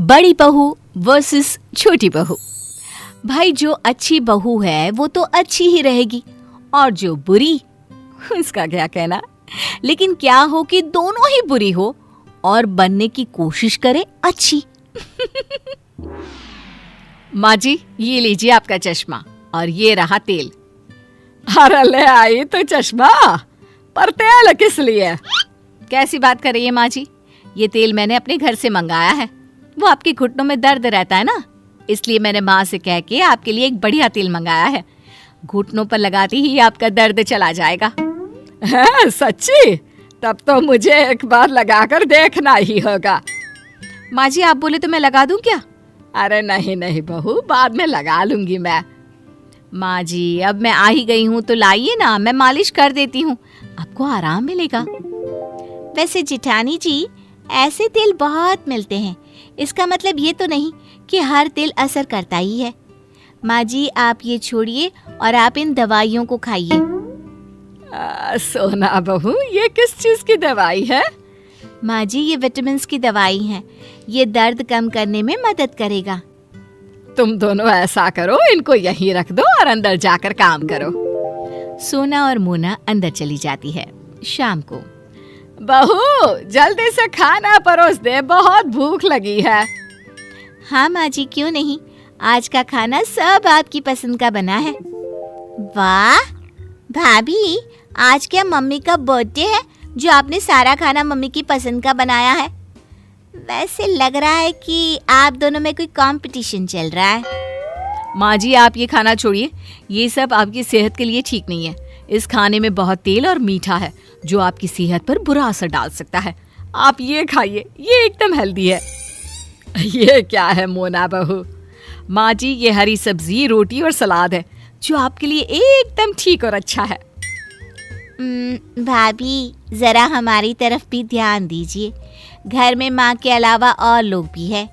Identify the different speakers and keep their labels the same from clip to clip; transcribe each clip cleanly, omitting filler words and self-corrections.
Speaker 1: बड़ी बहू वर्सेस छोटी बहू। भाई जो अच्छी बहू है वो तो अच्छी ही रहेगी और जो बुरी उसका क्या कहना। लेकिन क्या हो कि दोनों ही बुरी हो और बनने की कोशिश करे अच्छी। माँ जी ये लीजिए आपका चश्मा और ये रहा तेल।
Speaker 2: अरे ले आई तो चश्मा, पर तेल किस लिए?
Speaker 1: कैसी बात कर रही है माँ जी, ये तेल मैंने अपने घर से मंगाया है। वो आपके घुटनों में दर्द रहता है ना, इसलिए मैंने माँ से कह के आपके लिए एक बढ़िया तेल मंगाया है। घुटनों पर लगाते ही आपका दर्द चला जाएगा।
Speaker 2: है सच्ची? तब तो मुझे एक बार लगाकर देखना ही होगा।
Speaker 1: माँ जी आप बोले तो मैं लगा दूं क्या?
Speaker 2: अरे नहीं नहीं बहू, बाद में लगा लूंगी मैं।
Speaker 1: माँ जी अब मैं आ ही गई हूँ तो लाइए ना, मैं मालिश कर देती हूँ, आपको आराम मिलेगा। वैसे जिठानी जी ऐसे तेल बहुत मिलते हैं, इसका मतलब ये तो नहीं कि हर तेल असर करता ही है। माँ जी आप ये छोड़िए और आप इन दवाइयों को खाइए।
Speaker 2: सोना बहू ये किस चीज की दवाई है?
Speaker 1: माँ जी ये विटामिन की दवाई है, ये दर्द कम करने में मदद करेगा।
Speaker 2: तुम दोनों ऐसा करो, इनको यहीं रख दो और अंदर जाकर काम करो।
Speaker 1: सोना और मोना अंदर चली जाती है। शाम को
Speaker 2: बहू जल्दी से खाना परोस दे, बहुत भूख लगी है।
Speaker 1: हाँ माँ जी क्यों नहीं, आज का खाना सब आपकी पसंद का बना है। वाह भाभी, आज क्या मम्मी का बर्थडे है जो आपने सारा खाना मम्मी की पसंद का बनाया है? वैसे लग रहा है कि आप दोनों में कोई कंपटीशन चल रहा है। माँ जी आप ये खाना छोड़िए, ये सब आपकी सेहत के लिए ठीक नहीं है। इस खाने में बहुत तेल और मीठा है जो आपकी सेहत पर बुरा असर डाल सकता है।
Speaker 2: आप ये खाइए, ये एकदम हेल्दी है। ये क्या है मोना बहू?
Speaker 1: माँ जी ये हरी सब्जी, रोटी और सलाद है जो आपके लिए एकदम ठीक और अच्छा है। भाभी जरा हमारी तरफ भी ध्यान दीजिए, घर में माँ के अलावा और लोग भी है।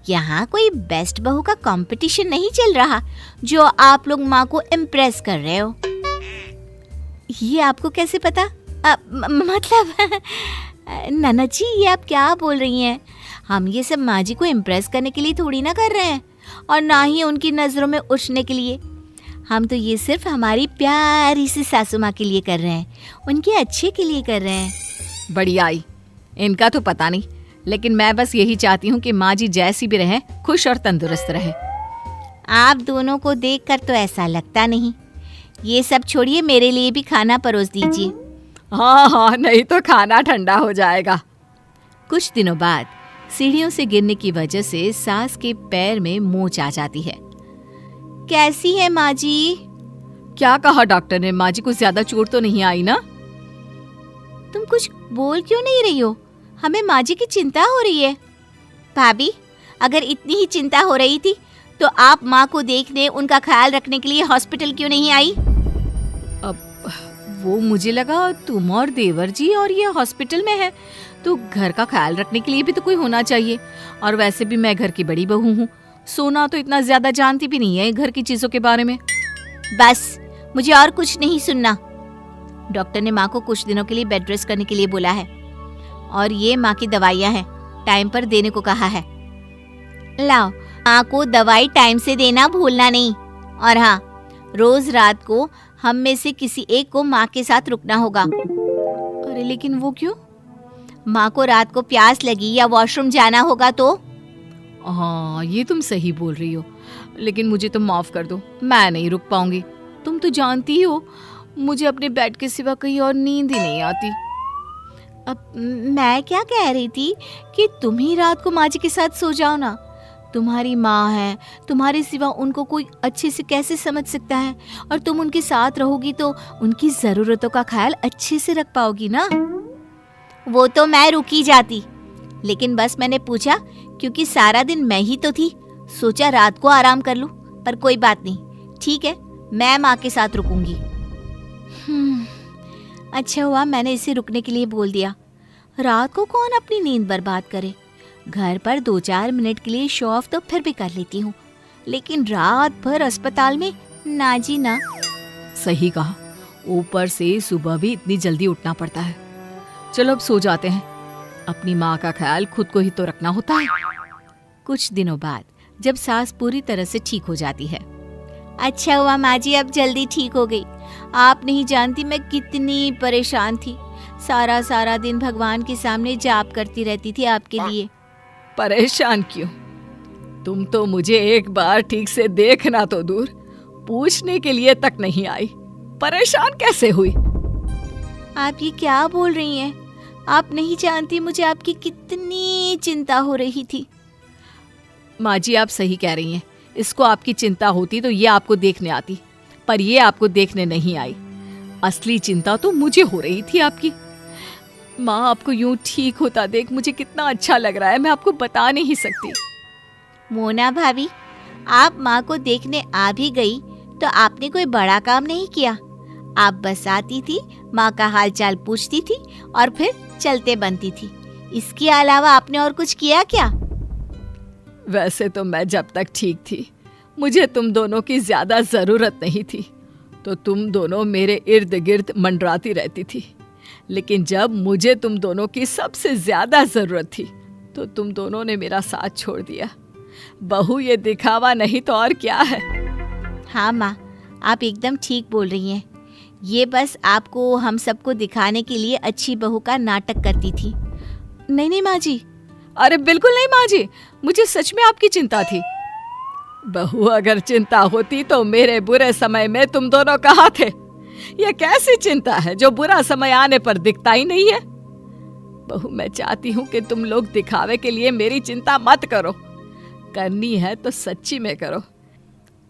Speaker 1: यहाँ कोई बेस्ट बहू का कंपटीशन नहीं चल रहा जो आप लोग माँ को इम्प्रेस कर रहे हो। ये आपको कैसे पता? मतलब ननद जी ये आप क्या बोल रही हैं? हम ये सब माँ जी को इम्प्रेस करने के लिए थोड़ी ना कर रहे हैं और ना ही उनकी नज़रों में उठने के लिए। हम तो ये सिर्फ हमारी प्यारी सी सासू माँ के लिए कर रहे हैं, उनके अच्छे के लिए कर रहे हैं।
Speaker 2: बढ़िया आई, इनका तो पता नहीं, लेकिन मैं बस यही चाहती हूँ कि माँ जी जैसी भी रहे खुश और तंदुरुस्त रहे।
Speaker 1: आप दोनों को देखकर तो ऐसा लगता नहीं। ये सब छोड़िए, मेरे लिए भी खाना परोस दीजिए।
Speaker 2: हाँ हाँ, नहीं तो खाना ठंडा हो जाएगा।
Speaker 1: कुछ दिनों बाद सीढ़ियों से गिरने की वजह से सास के पैर में मोच आ जाती है। कैसी है माँ जी?
Speaker 2: क्या कहा डॉक्टर ने? माँ जी को ज्यादा चोट तो नहीं आई ना?
Speaker 1: तुम कुछ बोल क्यों नहीं रही हो? हमें माँ जी की चिंता हो रही है। भाभी अगर इतनी ही चिंता हो रही थी तो आप माँ को देखने, उनका ख्याल रखने के लिए हॉस्पिटल क्यों नहीं आई?
Speaker 2: अब वो मुझे लगा तुम और देवर जी और ये हॉस्पिटल में है तो घर का ख्याल रखने के लिए भी तो कोई होना चाहिए। और वैसे भी मैं घर की बड़ी बहू हूँ, सोना तो इतना ज्यादा जानती भी नहीं है घर की चीजों के बारे में।
Speaker 1: बस मुझे और कुछ नहीं सुनना। डॉक्टर ने माँ को कुछ दिनों के लिए बेड रेस्ट करने के लिए बोला है और ये माँ की दवाइयाँ हैं, टाइम पर देने को कहा है। लाओ, माँ को दवाई टाइम से देना भूलना नहीं। और हाँ, रोज रात को हम में से किसी एक को माँ के साथ रुकना होगा। अरे लेकिन वो क्यों? माँ को रात को प्यास लगी या वॉशरूम जाना होगा तो?
Speaker 2: हाँ ये तुम सही बोल रही हो, लेकिन मुझे तो माफ कर दो, मैं नहीं रुक पाऊंगी। तुम तो जानती ही हो मुझे अपने बेड के सिवा कहीं और नींद ही नहीं आती।
Speaker 1: अब मैं क्या कह रही थी कि तुम ही रात को माँ जी के साथ सो जाओ ना। तुम्हारी माँ है, तुम्हारे सिवा उनको कोई अच्छे से कैसे समझ सकता है, और तुम उनके साथ रहोगी तो उनकी ज़रूरतों का ख्याल अच्छे से रख पाओगी ना। वो तो मैं रुक ही जाती, लेकिन बस मैंने पूछा क्योंकि सारा दिन मैं ही तो थी, सोचा रात को आराम कर लूं। पर कोई बात नहीं, ठीक है मैं माँ के साथ रुकूंगी। अच्छा हुआ मैंने इसे रुकने के लिए बोल दिया। रात को कौन अपनी नींद बर्बाद करे। घर पर 2-4 मिनट के लिए शो ऑफ तो फिर भी कर लेती हूँ, लेकिन रात भर अस्पताल में ना जी ना।
Speaker 2: सही कहा, ऊपर से सुबह भी इतनी जल्दी उठना पड़ता है। चलो अब सो जाते हैं, अपनी माँ का ख्याल खुद को ही तो रखना होता है। कुछ दिनों बाद जब सास पूरी तरह से ठीक हो जाती है।
Speaker 1: अच्छा हुआ माँ जी, अब जल्दी ठीक हो गई। आप नहीं जानती मैं कितनी परेशान थी। सारा सारा दिन भगवान के सामने जाप करती रहती थी आपके लिए।
Speaker 2: परेशान क्यों? तुम तो मुझे एक बार ठीक से देखना तो दूर, पूछने के लिए तक नहीं आई। परेशान कैसे हुई?
Speaker 1: आप ये क्या बोल रही हैं? आप नहीं जानती मुझे आपकी कितनी चिंता हो रही थी।
Speaker 2: माँ जी, आप सही कह रही हैं। इसको आपकी चिंता होती तो ये आपको देखने आती, पर ये आपको देखने नहीं आई। असली चिंता तो मुझे हो रही थी आपकी। माँ, आपको यूं ठीक होता देख मुझे कितना अच्छा लग रहा है, मैं आपको बता नहीं सकती।
Speaker 1: मोना भाभी, आप माँ को देखने आ भी गई तो आपने कोई बड़ा काम नहीं किया। आप बस आती थी, माँ का हाल चाल पूछती थी और फिर चलते बनती थी। इसके अलावा आपने और कुछ किया क्या?
Speaker 2: वैसे तो मैं जब तक ठीक थी मुझे तुम दोनों की ज्यादा जरूरत नहीं थी, तो तुम दोनों मेरे इर्द गिर्द मंडराती रहती थी। लेकिन जब मुझे तुम दोनों की सबसे ज्यादा जरूरत थी तो तुम दोनों ने मेरा साथ छोड़ दिया। बहू, ये दिखावा नहीं तो और क्या है?
Speaker 1: हाँ माँ, आप एकदम ठीक बोल रही हैं। ये बस आपको हम सबको दिखाने के लिए अच्छी बहू का नाटक करती थी।
Speaker 2: नहीं नहीं माँ जी, अरे बिल्कुल नहीं माँ जी, मुझे सच में आपकी चिंता थी। बहू, अगर चिंता होती तो मेरे बुरे समय में तुम दोनों कहाँ थे? ये कैसी चिंता है जो बुरा समय आने पर दिखता ही नहीं है? बहू, मैं चाहती हूँ कि तुम लोग दिखावे के लिए मेरी चिंता मत करो। करनी है तो सच्ची में करो,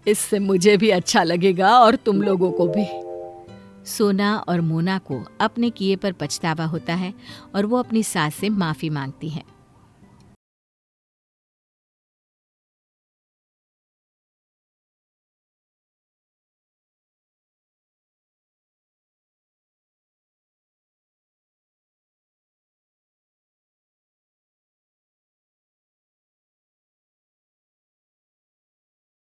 Speaker 2: इससे मुझे भी अच्छा लगेगा और तुम लोगों को भी। सोना और मोना को अपने किए पर पछतावा होता है और वो अपनी सास से माफी मांगती हैं।